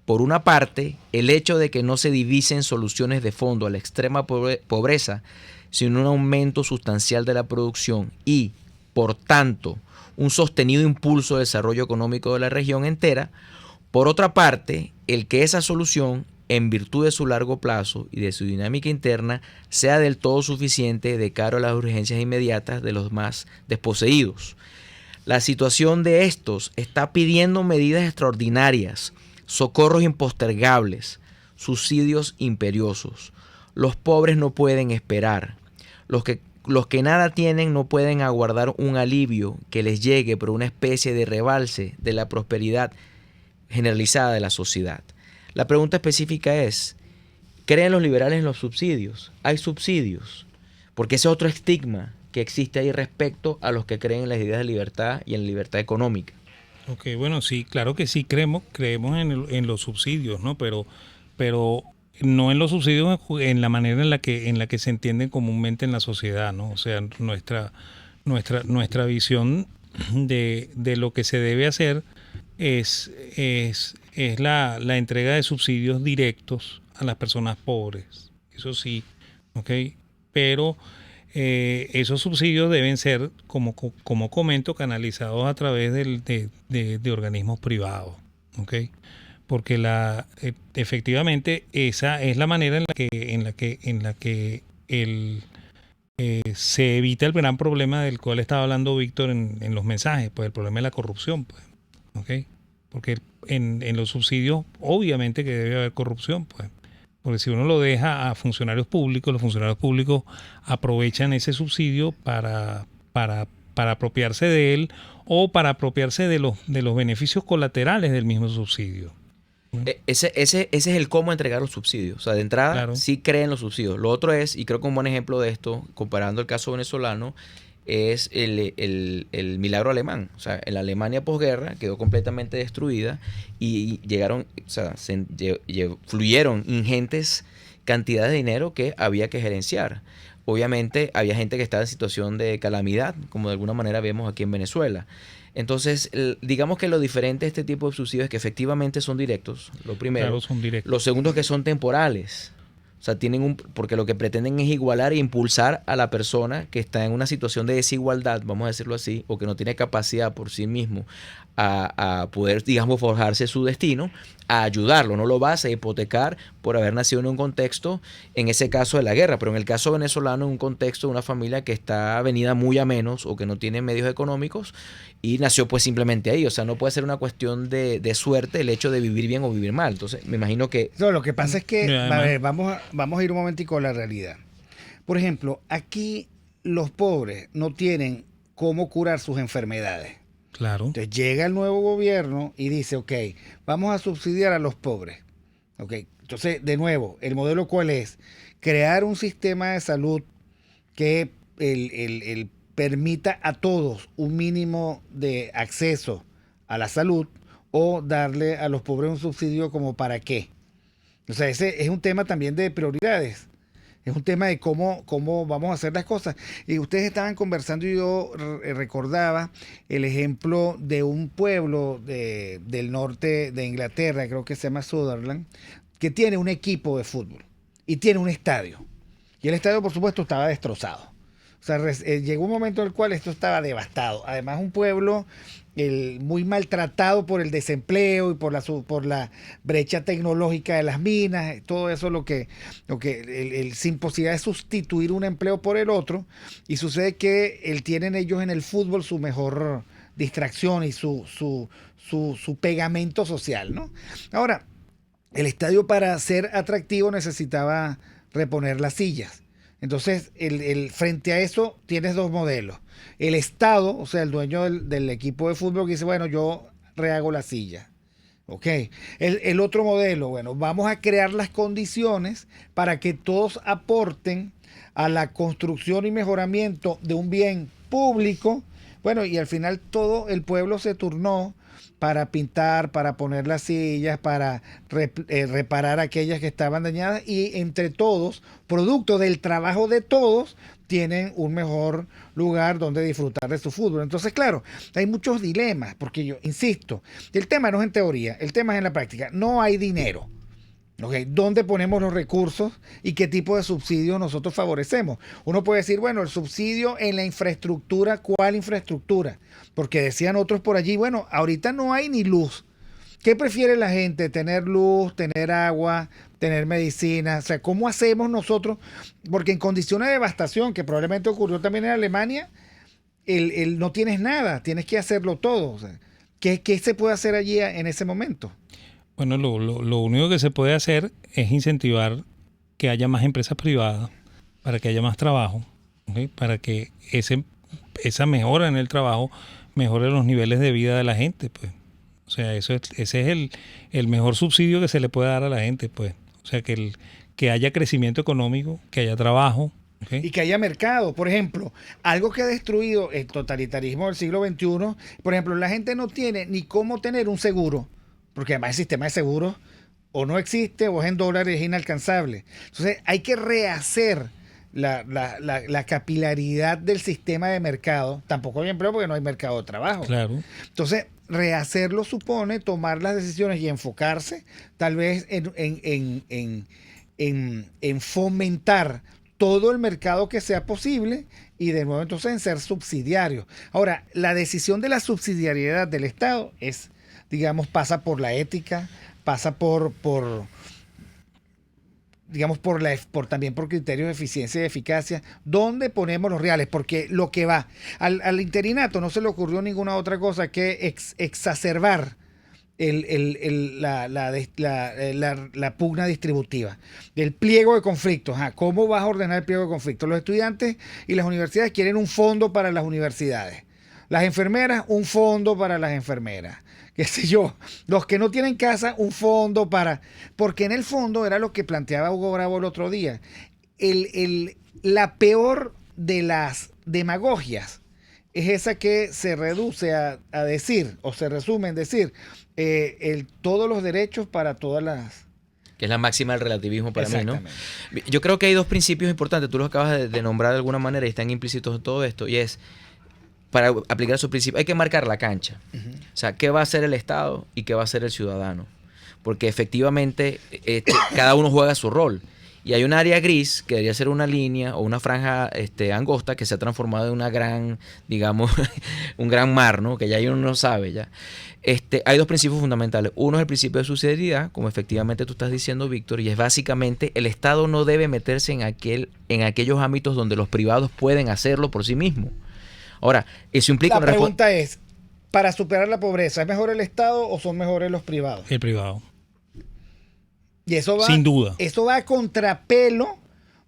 Por una parte, el hecho de que no se divisen soluciones de fondo a la extrema pobreza, sino un aumento sustancial de la producción y, por tanto, un sostenido impulso de desarrollo económico de la región entera. Por otra parte, el que esa solución, en virtud de su largo plazo y de su dinámica interna, sea del todo suficiente de cara a las urgencias inmediatas de los más desposeídos. La situación de estos está pidiendo medidas extraordinarias, socorros impostergables, subsidios imperiosos. Los pobres no pueden esperar. Los que nada tienen no pueden aguardar un alivio que les llegue por una especie de rebalse de la prosperidad generalizada de la sociedad. La pregunta específica es, ¿creen los liberales en los subsidios? ¿Hay subsidios? Porque ese es otro estigma que existe ahí respecto a los que creen en las ideas de libertad y en la libertad económica. Ok, bueno, sí, claro que sí, creemos en los subsidios, ¿no? Pero no en los subsidios en la manera en la que se entienden comúnmente en la sociedad, ¿no? O sea, nuestra visión de lo que se debe hacer es la entrega de subsidios directos a las personas pobres. Eso sí, ¿ok? Pero esos subsidios deben ser, como comento, canalizados a través de organismos privados, ¿ok? Porque efectivamente esa es la manera en la que se evita el gran problema del cual estaba hablando Víctor en los mensajes, pues el problema de la corrupción, pues, ¿ok? Porque en los subsidios obviamente que debe haber corrupción, pues. Porque si uno lo deja a funcionarios públicos, los funcionarios públicos aprovechan ese subsidio para apropiarse de él o para apropiarse de los beneficios colaterales del mismo subsidio. Ese es el cómo entregar los subsidios. O sea, de entrada, claro, sí creen los subsidios. Lo otro es, y creo que un buen ejemplo de esto, comparando el caso venezolano, es el milagro alemán. O sea, en la Alemania posguerra quedó completamente destruida y llegaron, o sea, fluyeron ingentes cantidades de dinero que había que gerenciar. Obviamente había gente que estaba en situación de calamidad, como de alguna manera vemos aquí en Venezuela. Entonces, digamos que lo diferente de este tipo de subsidios es que efectivamente son directos, lo primero. Claro, son directos. Lo segundo es que son temporales. O sea, porque lo que pretenden es igualar e impulsar a la persona que está en una situación de desigualdad, vamos a decirlo así, o que no tiene capacidad por sí mismo a poder, digamos, forjarse su destino, a ayudarlo. No lo vas a hipotecar por haber nacido en un contexto, en ese caso de la guerra, pero en el caso venezolano, en un contexto de una familia que está venida muy a menos o que no tiene medios económicos y nació pues simplemente ahí. O sea, no puede ser una cuestión de suerte el hecho de vivir bien o vivir mal. Entonces, me imagino que... No, lo que pasa es que, Además, a ver, vamos a ir un momentico a la realidad. Por ejemplo, aquí los pobres no tienen cómo curar sus enfermedades. Claro. Entonces llega el nuevo gobierno y dice, ok, vamos a subsidiar a los pobres. Ok, entonces, de nuevo, ¿el modelo cuál es? Crear un sistema de salud que el permita a todos un mínimo de acceso a la salud, o darle a los pobres un subsidio como para qué. O sea, ese es un tema también de prioridades. Es un tema de cómo vamos a hacer las cosas. Y ustedes estaban conversando y yo recordaba el ejemplo de un pueblo del norte de Inglaterra, creo que se llama Sutherland, que tiene un equipo de fútbol y tiene un estadio. Y el estadio, por supuesto, estaba destrozado. O sea, llegó un momento en el cual esto estaba devastado. Además, un pueblo muy maltratado por el desempleo y por la brecha tecnológica de las minas, todo eso sin posibilidad de sustituir un empleo por el otro, y sucede que tienen ellos en el fútbol su mejor distracción y su pegamento social, ¿no? Ahora, el estadio, para ser atractivo, necesitaba reponer las sillas. Entonces, frente a eso, tienes dos modelos. El Estado, o sea, el dueño del equipo de fútbol, que dice, bueno, yo rehago la silla. Ok. El otro modelo, bueno, vamos a crear las condiciones para que todos aporten a la construcción y mejoramiento de un bien público. Bueno, y al final todo el pueblo se turnó para pintar, para poner las sillas, para reparar aquellas que estaban dañadas, y entre todos, producto del trabajo de todos, tienen un mejor lugar donde disfrutar de su fútbol. Entonces, claro, hay muchos dilemas, porque yo insisto, el tema no es en teoría, el tema es en la práctica. No hay dinero. Okay. ¿Dónde ponemos los recursos y qué tipo de subsidios nosotros favorecemos? Uno puede decir, bueno, el subsidio en la infraestructura, ¿cuál infraestructura? Porque decían otros por allí, bueno, ahorita no hay ni luz. ¿Qué prefiere la gente? ¿Tener luz, tener agua, tener medicina? O sea, ¿cómo hacemos nosotros? Porque en condiciones de devastación, que probablemente ocurrió también en Alemania, no tienes nada, tienes que hacerlo todo. O sea, ¿qué se puede hacer allí en ese momento? Bueno, lo único que se puede hacer es incentivar que haya más empresas privadas, para que haya más trabajo, ¿okay? Para que esa mejora en el trabajo mejore los niveles de vida de la gente, pues. O sea, ese es el mejor subsidio que se le puede dar a la gente, pues. O sea, que haya crecimiento económico, que haya trabajo. ¿Okay? Y que haya mercado. Por ejemplo, algo que ha destruido el totalitarismo del siglo XXI, por ejemplo, la gente no tiene ni cómo tener un seguro, porque además el sistema de seguros o no existe o es en dólares, es inalcanzable. Entonces hay que rehacer la capilaridad del sistema de mercado. Tampoco hay empleo porque no hay mercado de trabajo. Claro. Entonces, rehacerlo supone tomar las decisiones y enfocarse tal vez en fomentar todo el mercado que sea posible, y de nuevo entonces en ser subsidiario. Ahora, la decisión de la subsidiariedad del Estado es, digamos, pasa por la ética, pasa también por criterios de eficiencia y eficacia. ¿Dónde ponemos los reales? Porque lo que va al interinato no se le ocurrió ninguna otra cosa que exacerbar la pugna distributiva, del pliego de conflictos. ¿Cómo vas a ordenar el pliego de conflictos? Los estudiantes y las universidades quieren un fondo para las universidades. Las enfermeras, un fondo para las enfermeras. Qué sé yo, los que no tienen casa, un fondo porque en el fondo era lo que planteaba Hugo Bravo el otro día. La peor de las demagogias es esa que se reduce a decir, o se resume en decir, todos los derechos para todas las... Que es la máxima del relativismo para mí, ¿no? Exactamente. Yo creo que hay dos principios importantes, tú los acabas de nombrar de alguna manera y están implícitos en todo esto, y es, para aplicar esos principios, hay que marcar la cancha. O sea, ¿qué va a hacer el Estado y qué va a hacer el ciudadano? Porque efectivamente cada uno juega su rol. Y hay un área gris que debería ser una línea o una franja angosta que se ha transformado en una gran, digamos, un gran mar, ¿no? Que ya uno no sabe ya. Hay dos principios fundamentales. Uno es el principio de subsidiariedad, como efectivamente tú estás diciendo, Víctor, y es básicamente el Estado no debe meterse en aquellos ámbitos donde los privados pueden hacerlo por sí mismos. Ahora, eso implica... La pregunta es, para superar la pobreza, ¿es mejor el Estado o son mejores los privados? El privado. Y eso va, sin duda. Eso va a contrapelo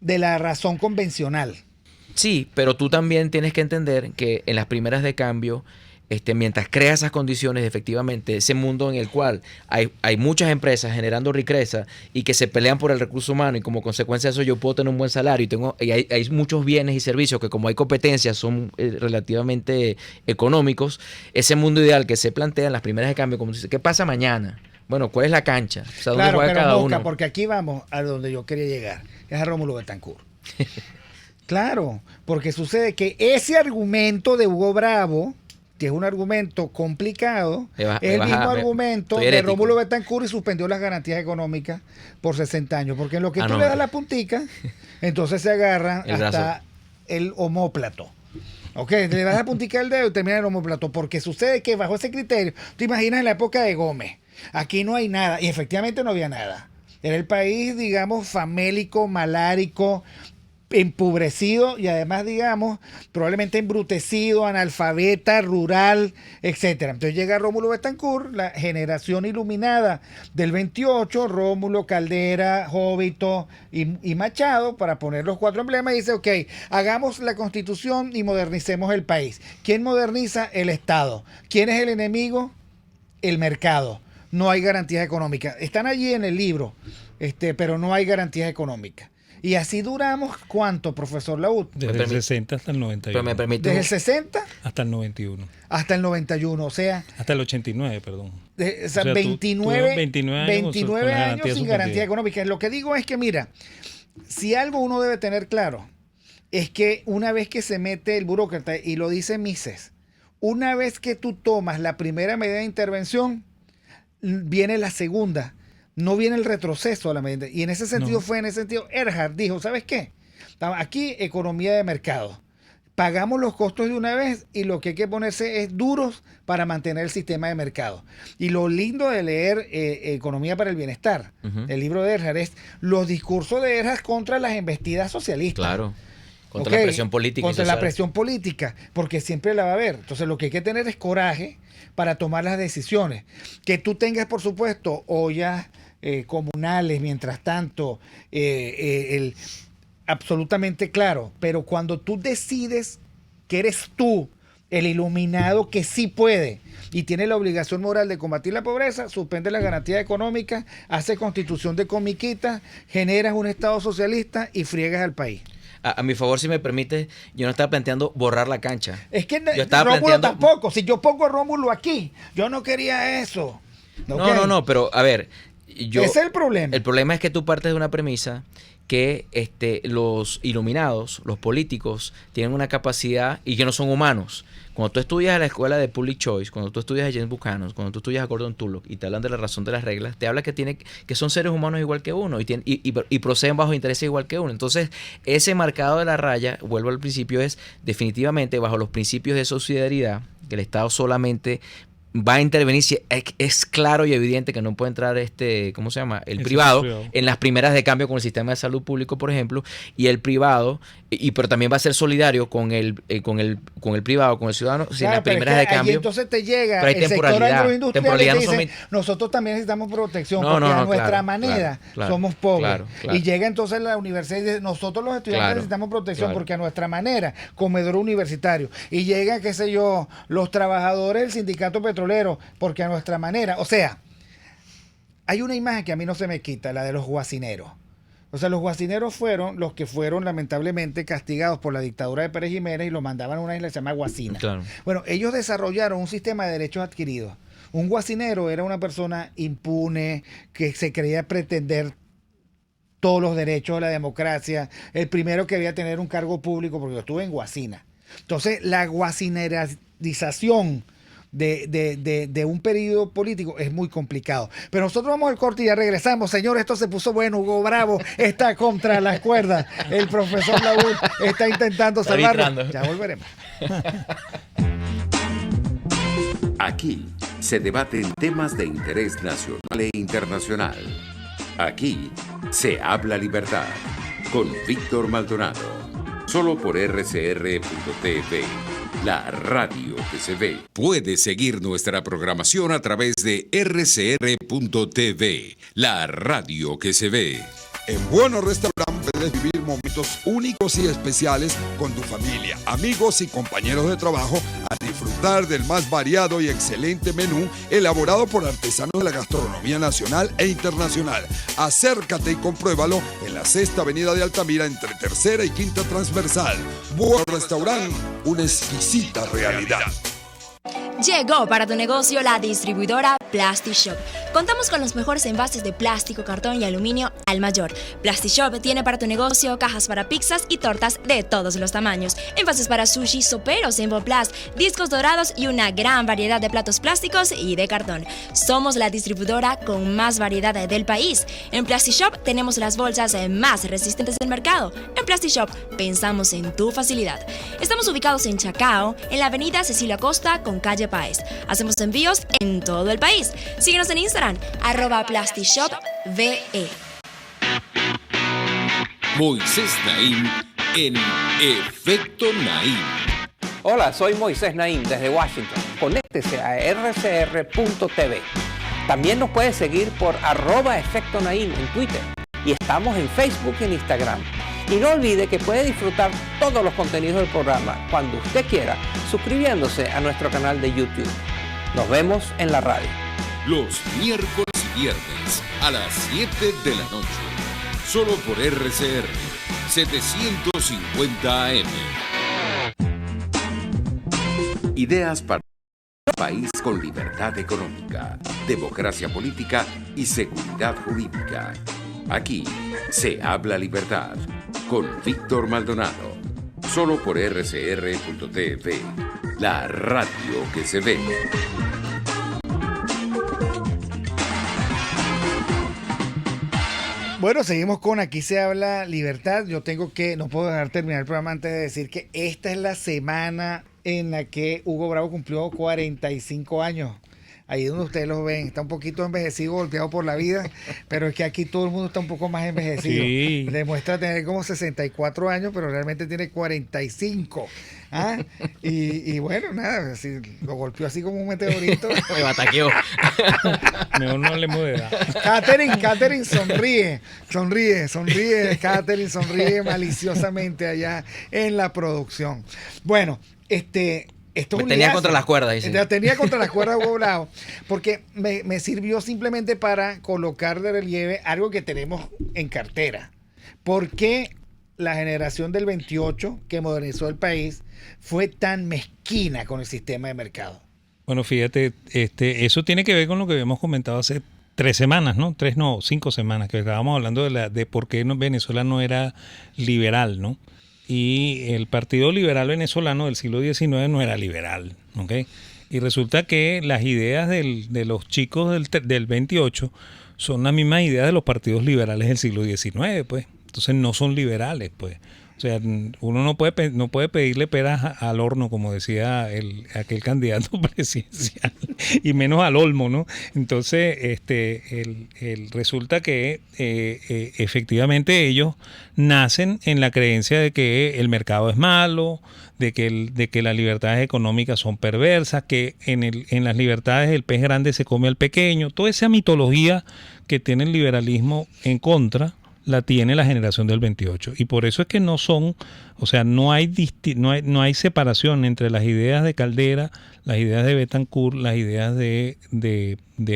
de la razón convencional. Sí, pero tú también tienes que entender que en las primeras de cambio, mientras creas esas condiciones, efectivamente, ese mundo en el cual hay muchas empresas generando riqueza y que se pelean por el recurso humano y como consecuencia de eso yo puedo tener un buen salario y hay muchos bienes y servicios que como hay competencia son relativamente económicos, ese mundo ideal que se plantea en las primeras de cambio, como dice, ¿qué pasa mañana? Bueno, ¿cuál es la cancha? O sea, ¿dónde claro, juega pero cada Mosca, uno? porque aquí vamos a donde yo quería llegar, es a Rómulo Betancourt. Claro, porque sucede que ese argumento de Hugo Bravo, que es un argumento complicado, es el mismo argumento de Rómulo Betancourt y suspendió las garantías económicas por 60 años, porque en lo que tú le das la puntica, entonces se agarran hasta el omóplato. Ok, le das la puntica del dedo y termina el omóplato, porque sucede que bajo ese criterio, tú imaginas en la época de Gómez, aquí no hay nada, y efectivamente no había nada. Era el país, digamos, famélico, malárico, empobrecido y además, digamos, probablemente embrutecido, analfabeta, rural, etcétera. Entonces llega Rómulo Betancourt, la generación iluminada del 28, Rómulo, Caldera, Jóbito y Machado, para poner los cuatro emblemas, y dice, ok, hagamos la Constitución y modernicemos el país. ¿Quién moderniza? El Estado. ¿Quién es el enemigo? El mercado. No hay garantías económicas. Están allí en el libro, pero no hay garantías económicas. Y así duramos, ¿cuánto, profesor Laúd? Desde el 60 hasta el 91. Pero me permite... Desde el 60 hasta el 91. hasta el 91, o sea... Hasta el 89, perdón. O sea 29 años sin garantía suspendidas. económica. Lo que digo es que, mira, si algo uno debe tener claro, es que una vez que se mete el burócrata, y lo dice Mises, una vez que tú tomas la primera medida de intervención, viene la segunda. No viene el retroceso a la medida. Y en ese sentido Erhard dijo, ¿sabes qué? Aquí economía de mercado. Pagamos los costos de una vez y lo que hay que ponerse es duros para mantener el sistema de mercado. Y lo lindo de leer Economía para el Bienestar, el libro de Erhard, es los discursos de Erhard contra las embestidas socialistas. Claro. Contra la presión política. Contra la presión política, porque siempre la va a haber. Entonces lo que hay que tener es coraje para tomar las decisiones. Que tú tengas, por supuesto, ollas comunales, mientras tanto, absolutamente claro. Pero cuando tú decides que eres tú el iluminado que sí puede y tiene la obligación moral de combatir la pobreza, suspende la garantía económica, hace constitución de comiquita, generas un Estado socialista y friegas al país. A mi favor, si me permite, yo no estaba planteando borrar la cancha. Es que yo estaba Rómulo tampoco. Si yo pongo a Rómulo aquí, yo no quería eso. ¿Okay? No, pero a ver, ese es el problema. El problema es que tú partes de una premisa que los iluminados, los políticos, tienen una capacidad y que no son humanos. Cuando tú estudias a la escuela de Public Choice, cuando tú estudias a James Buchanan, cuando tú estudias a Gordon Tullock y te hablan de la razón de las reglas, te habla que son seres humanos igual que uno y proceden bajo intereses igual que uno. Entonces, ese marcado de la raya, vuelvo al principio, es definitivamente bajo los principios de subsidiariedad, que el Estado solamente va a intervenir si es claro y evidente que no puede entrar ¿cómo se llama? El privado en las primeras de cambio con el sistema de salud público, por ejemplo, y el privado, pero también va a ser solidario con el privado, con el ciudadano, si en las primeras de cambio. Entonces te llega el sector agroindustrial y te dice, nosotros también necesitamos protección porque a nuestra manera somos pobres. Y llega entonces la universidad y dice, nosotros los estudiantes necesitamos protección porque a nuestra manera, comedor universitario. Y llega, qué sé yo, los trabajadores del sindicato petrolero porque a nuestra manera, o sea, hay una imagen que a mí no se me quita, la de los guacineros. O sea, los guasineros fueron los que fueron lamentablemente castigados por la dictadura de Pérez Jiménez y los mandaban a una isla que se llama Guasina. Claro. Bueno, ellos desarrollaron un sistema de derechos adquiridos. Un guasinero era una persona impune que se creía pretender todos los derechos de la democracia, el primero que debía tener un cargo público, porque yo estuve en Guasina. Entonces, la guasinerización de un periodo político es muy complicado. Pero nosotros vamos al corte y ya regresamos. Señor, esto se puso bueno. Hugo Bravo está contra las cuerdas. El profesor Laúl está intentando salvarlo. Ya volveremos. Aquí se debaten temas de interés nacional e internacional. Aquí se habla libertad con Víctor Maldonado. Solo por RCR.tv, la radio que se ve. Puede seguir nuestra programación a través de RCR.tv, la radio que se ve. En Bueno Restaurant puedes vivir momentos únicos y especiales con tu familia, amigos y compañeros de trabajo a disfrutar del más variado y excelente menú elaborado por artesanos de la gastronomía nacional e internacional. Acércate y compruébalo en la 6ª Avenida de Altamira entre 3ª y 5ª Transversal. Bueno Restaurant, una exquisita realidad. Llegó para tu negocio la distribuidora PlastiShop. Contamos con los mejores envases de plástico, cartón y aluminio al mayor. PlastiShop tiene para tu negocio cajas para pizzas y tortas de todos los tamaños, envases para sushi, soperos en Boplast, discos dorados y una gran variedad de platos plásticos y de cartón. Somos la distribuidora con más variedad del país. En PlastiShop tenemos las bolsas más resistentes del mercado. En PlastiShop pensamos en tu facilidad. Estamos ubicados en Chacao, en la avenida Cecilia Costa con calle Páez. Hacemos envíos en todo el país. Síguenos en Instagram, @PlastiShopVE. Moisés Naim en Efecto Naim. Hola, soy Moisés Naim desde Washington. Conéctese a rcr.tv. También nos puede seguir por @Efecto Naim en Twitter. Y estamos en Facebook y en Instagram. Y no olvide que puede disfrutar todos los contenidos del programa cuando usted quiera, suscribiéndose a nuestro canal de YouTube. Nos vemos en la radio. Los miércoles y viernes a las 7 de la noche. Solo por RCR 750 AM. Ideas para un país con libertad económica, democracia política y seguridad jurídica. Aquí se habla libertad con Víctor Maldonado. Solo por RCR.tv, la radio que se ve. Bueno, seguimos con Aquí se habla libertad. No puedo dejar terminar el programa antes de decir que esta es la semana en la que Hugo Bravo cumplió 45 años. Ahí donde ustedes lo ven, está un poquito envejecido, golpeado por la vida, pero es que aquí todo el mundo está un poco más envejecido. Sí. Demuestra tener como 64 años, pero realmente tiene 45. ¿Ah? Y bueno, nada, así, lo golpeó así como un meteorito. Me bataqueó. Mejor no hablemos de edad. Catherine sonríe, Catherine sonríe maliciosamente allá en la producción. Bueno, esto es un tenía liazo. contra las cuerdas, dice. La tenía contra las cuerdas Hugo Bravo, porque me sirvió simplemente para colocar de relieve algo que tenemos en cartera. ¿Por qué la generación del 28 que modernizó el país fue tan mezquina con el sistema de mercado? Bueno, fíjate, eso tiene que ver con lo que habíamos comentado hace 3 semanas, ¿no? 5 semanas, que estábamos hablando de por qué Venezuela no era liberal, ¿no? Y el Partido Liberal Venezolano del siglo XIX no era liberal, ¿ok? Y resulta que las ideas de los chicos del 28 son las mismas ideas de los partidos liberales del siglo XIX, pues. Entonces no son liberales, pues. O sea, uno no puede pedirle peras al horno, como decía aquel candidato presidencial, y menos al olmo, ¿no? Entonces, resulta que efectivamente ellos nacen en la creencia de que el mercado es malo, de que las libertades económicas son perversas, que en las libertades el pez grande se come al pequeño. Toda esa mitología que tiene el liberalismo en contra la tiene la generación del 28, y por eso es que no hay separación entre las ideas de Caldera, las ideas de Betancourt, las ideas de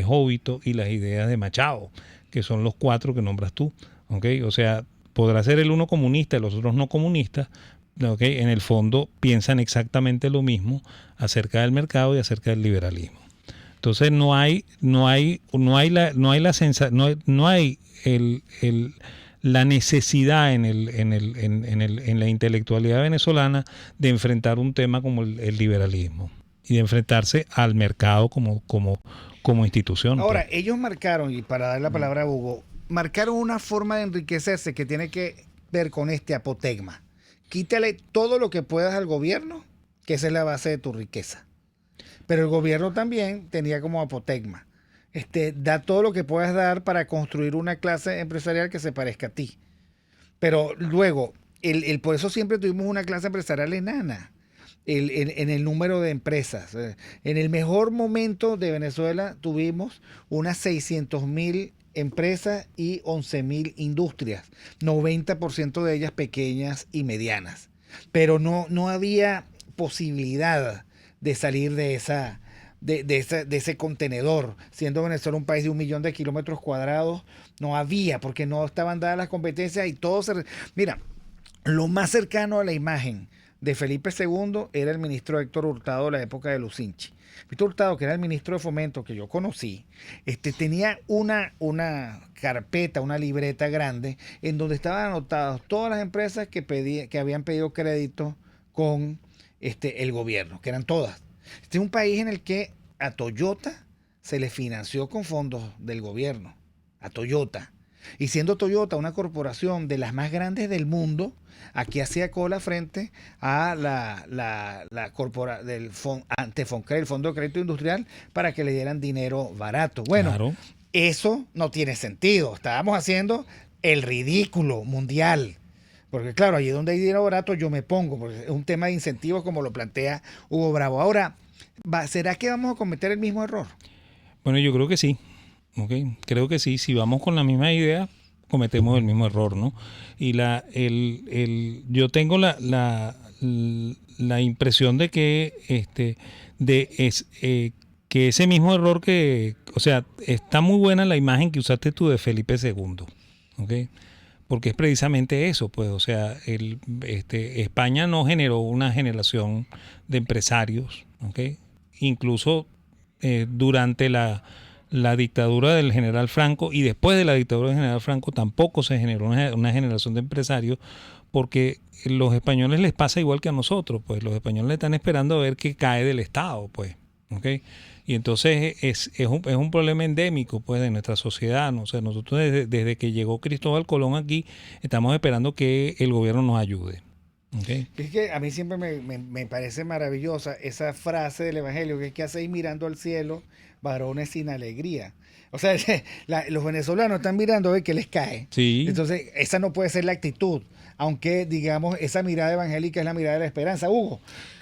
Jovito y las ideas de Machado, que son los 4 que nombras tú. ¿ok? O sea, podrá ser el uno comunista y los otros no comunistas, ¿ok? En el fondo piensan exactamente lo mismo acerca del mercado y acerca del liberalismo. Entonces no hay la necesidad en la intelectualidad venezolana de enfrentar un tema como el liberalismo y de enfrentarse al mercado como institución. Ahora, ellos marcaron, y para dar la palabra a Hugo, marcaron una forma de enriquecerse que tiene que ver con este apotegma. Quítale todo lo que puedas al gobierno, que esa es la base de tu riqueza. Pero el gobierno también tenía como apotegma. Da todo lo que puedas dar para construir una clase empresarial que se parezca a ti. Pero luego, por eso siempre tuvimos una clase empresarial enana en el número de empresas. En el mejor momento de Venezuela tuvimos unas 600,000 empresas y 11,000 industrias, 90% de ellas pequeñas y medianas. Pero no había posibilidad de salir de ese contenedor. Siendo Venezuela un país de 1 millón de kilómetros cuadrados, no había, porque no estaban dadas las competencias y todo se... Mira, lo más cercano a la imagen de Felipe II era el ministro Héctor Hurtado de la época de Lucinchi. Héctor Hurtado, que era el ministro de Fomento que yo conocí, tenía una carpeta, una libreta grande, en donde estaban anotadas todas las empresas que habían pedido crédito con el gobierno, que eran todas. Este es un país en el que a Toyota se le financió con fondos del gobierno, a Toyota. Y siendo Toyota una corporación de las más grandes del mundo, aquí hacía cola frente a ante Foncred, el Fondo de Crédito Industrial, para que le dieran dinero barato. Bueno, claro. Eso no tiene sentido. Estábamos haciendo el ridículo mundial. Porque claro, allí donde hay dinero barato yo me pongo, porque es un tema de incentivos como lo plantea Hugo Bravo. Ahora, ¿será que vamos a cometer el mismo error? Bueno, yo creo que sí. Okay. Creo que sí. Si vamos con la misma idea, cometemos el mismo error, ¿no? Y yo tengo la impresión de que que ese mismo error o sea, está muy buena la imagen que usaste tú de Felipe II, ¿ok? Porque es precisamente eso, pues, o sea, España no generó una generación de empresarios, ¿ok? Incluso durante la dictadura del general Franco y después de la dictadura del general Franco tampoco se generó una generación de empresarios, porque a los españoles les pasa igual que a nosotros, pues los españoles están esperando a ver qué cae del Estado, pues, ¿ok? Y entonces es un problema endémico, pues, de nuestra sociedad, ¿no? O sea, nosotros desde que llegó Cristóbal Colón aquí estamos esperando que el gobierno nos ayude. Okay. Es que a mí siempre me parece maravillosa esa frase del Evangelio, que es que hacéis mirando al cielo, varones sin alegría. O sea, los venezolanos están mirando a ver qué les cae. Sí. Entonces, esa no puede ser la actitud. Aunque, digamos, esa mirada evangélica es la mirada de la esperanza. Hugo,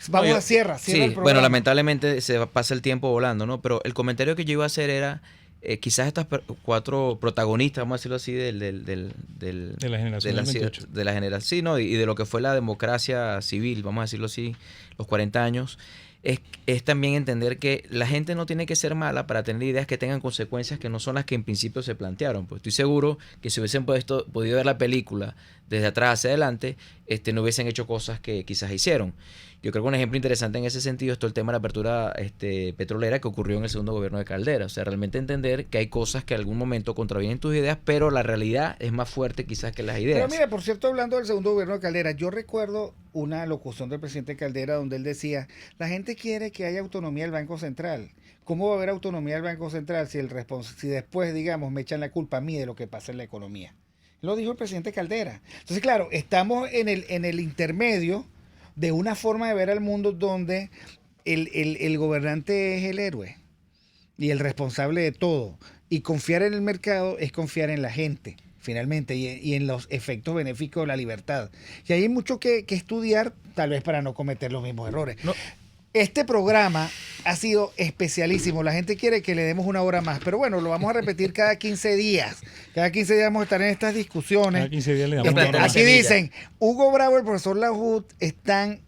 vamos a cierra sí, el programa. Bueno, lamentablemente se pasa el tiempo volando, ¿no? Pero el comentario que yo iba a hacer era, quizás estas 4 protagonistas, vamos a decirlo así, de la generación del 28. De la generación, sí, ¿no? Y de lo que fue la democracia civil, vamos a decirlo así, los 40 años, es también entender que la gente no tiene que ser mala para tener ideas que tengan consecuencias que no son las que en principio se plantearon. Pues estoy seguro que si hubiesen podido ver la película desde atrás hacia adelante, no hubiesen hecho cosas que quizás hicieron. Yo creo que un ejemplo interesante en ese sentido es todo el tema de la apertura petrolera que ocurrió en el segundo gobierno de Caldera. O sea, realmente entender que hay cosas que en algún momento contravienen tus ideas, pero la realidad es más fuerte quizás que las ideas. Pero mira, por cierto, hablando del segundo gobierno de Caldera, yo recuerdo una locución del presidente Caldera donde él decía, la gente quiere que haya autonomía del Banco Central. ¿Cómo va a haber autonomía del Banco Central si después, digamos, me echan la culpa a mí de lo que pasa en la economía? Lo dijo el presidente Caldera. Entonces, claro, estamos en el intermedio de una forma de ver al mundo donde el gobernante es el héroe y el responsable de todo. Y confiar en el mercado es confiar en la gente, finalmente, y en los efectos benéficos de la libertad. Y hay mucho que estudiar, tal vez para no cometer los mismos errores. No. Este programa ha sido especialísimo. La gente quiere que le demos una hora más, pero bueno, lo vamos a repetir cada 15 días. Cada 15 días vamos a estar en estas discusiones. Cada 15 días le damos una hora más. Aquí dicen, Hugo Bravo y el profesor Lahoud están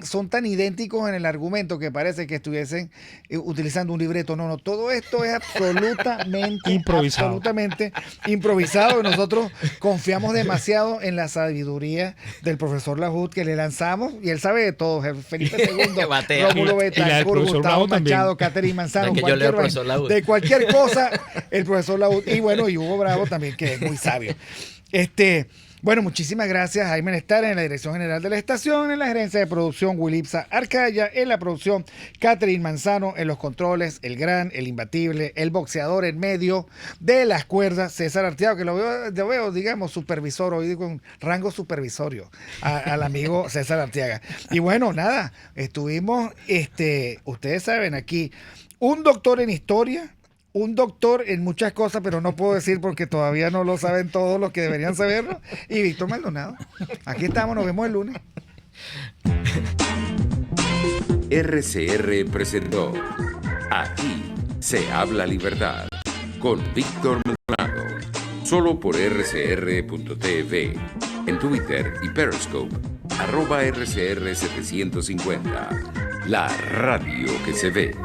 son tan idénticos en el argumento que parece que estuviesen utilizando un libreto. No, todo esto es absolutamente improvisado. Nosotros confiamos demasiado en la sabiduría del profesor Lahoud, que le lanzamos, y él sabe de todo. Felipe II, Rómulo Betancourt, Gustavo Machado, Catherine Manzano, de cualquier cosa, el profesor Lahoud. Y bueno, y Hugo Bravo también, que es muy sabio. Bueno, muchísimas gracias, Jaime Nestar en la dirección general de la estación, en la gerencia de producción Wilipsa Arcaya, en la producción Catherine Manzano, en los controles el gran, el imbatible, el boxeador en medio de las cuerdas, César Arteaga, que lo veo, digamos, supervisor, hoy con rango supervisorio, al amigo César Arteaga. Y bueno, nada, estuvimos, ustedes saben, aquí, un doctor en historia, un doctor en muchas cosas, pero no puedo decir porque todavía no lo saben todos los que deberían saberlo. Y Víctor Maldonado. Aquí estamos, nos vemos el lunes. RCR presentó Aquí se habla libertad con Víctor Maldonado. Solo por rcr.tv, en Twitter y Periscope, @RCR750. La radio que se ve.